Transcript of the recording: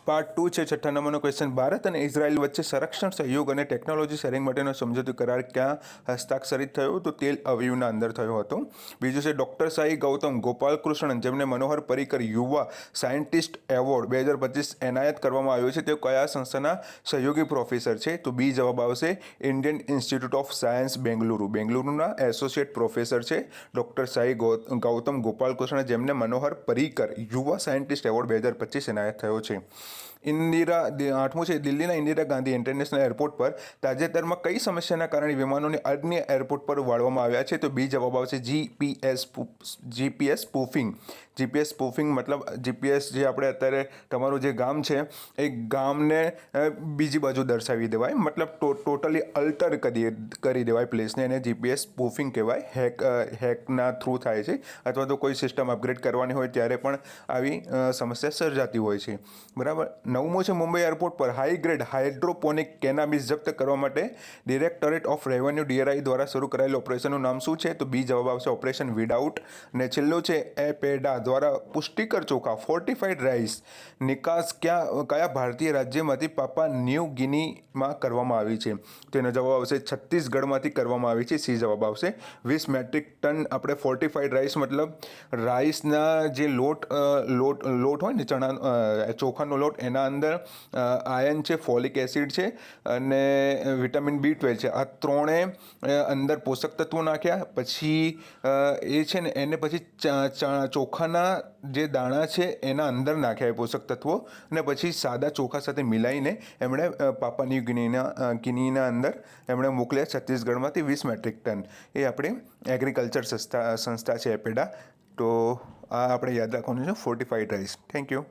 Part 2 છે 6 નંબરનો question. Bharat અને ઇઝરાયલ વચ્ચે સંરક્ષણ સહયોગ અને ટેકનોલોજી શેરિંગ માટેનો સમજૂતી કરાર ક્યાં હસ્તાક્ષરિત થયો? તો તેલ અવિવના અંદર થયો હતો. બીજું છે ડૉક્ટર સાઈ ગૌતમ ગોપાલકૃષ્ણન, જેમને મનોહર પર્રિકર યુવા સાયન્ટિસ્ટ એવોર્ડ 2025 એનાયત કરવામાં આવ્યો છે, તેઓ કયા સંસ્થાના સહયોગી પ્રોફેસર છે? તો બી જવાબ આવશે Indian Institute of Science Bengaluru. બેંગલુરુના એસોસિએટ પ્રોફેસર છે ડૉક્ટર સાઈ ગૌતમ ગોપાલકૃષ્ણ, જેમને મનોહર પર્રિકર યુવા સાયન્ટિસ્ટ એવોર્ડ 2025 એનાયત થયો છે. આઠમું છે દિલ્હીના ઇન્દિરા ગાંધી ઇન્ટરનેશનલ એરપોર્ટ પર તાજેતરમાં કઈ સમસ્યાના કારણે વિમાનોને અન્ય એરપોર્ટ પર વાળવામાં આવ્યા છે? તો બી જવાબ આવશે જીપીએસ સ્પૂફિંગ. જીપીએસ સ્પૂફિંગ મતલબ જીપીએસ જે આપણે અત્યારે તમારું જે ગામ છે એ ગામને બીજી બાજુ દર્શાવી દેવાય, મતલબ ટોટલી અલ્ટર કરી દેવાય પ્લેસને, એને જીપીએસ સ્પૂફિંગ કહેવાય. હેકના થ્રુ થાય છે, અથવા તો કોઈ સિસ્ટમ અપગ્રેડ કરવાની હોય ત્યારે પણ આવી સમસ્યા સર્જાતી હોય છે. બરાબર. નવમું છે મુંબઈ એરપોર્ટ પર હાઈ ગ્રેડ હાઇડ્રોપોનિક કેનાબિસ જપ્ત કરવા માટે ડિરેક્ટોરેટ ઓફ રેવન્યુ DRI દ્વારા શરૂ કરાયેલ ઓપરેશનનું નામ શું છે? તો બી જવાબ આવશે ઓપરેશન વિડાઉટ. અને છેલ્લું છે એપેડા દ્વારા પુષ્ટિકર ચોખા ફોર્ટિફાઈડ રાઈસ નિકાસ કયા ભારતીય રાજ્યમાંથી પાપા ન્યૂ ગિનીમાં કરવામાં આવી છે? તેનો જવાબ આવશે છત્તીસગઢમાંથી કરવામાં આવી છે. સી જવાબ આવશે 20 મેટ્રિક ટન. આપણે ફોર્ટિફાઈડ રાઈસ મતલબ રાઈસના જે લોટ હોય ને, ચોખાનો લોટ, એના અંદર આયર્ન છે, ફોલિક એસિડ છે અને વિટામિન B12 છે. આ ત્રણે અંદર પોષક તત્વો નાખ્યા પછી એ છે ને એને પછી ચોખાના જે દાણા છે એના અંદર નાખ્યા એ પોષક તત્વો, અને પછી સાદા ચોખા સાથે મિલાઈને એમણે પાપા ન્યૂ ગિનીના અંદર એમણે મોકલ્યા છત્તીસગઢમાંથી 20 મેટ્રિક ટન. એ આપણી એગ્રીકલ્ચર સંસ્થા છે એપેડા. તો આ આપણે યાદ રાખવાનું છે ફોર્ટિફાઈડ રાઈસ. Thank you.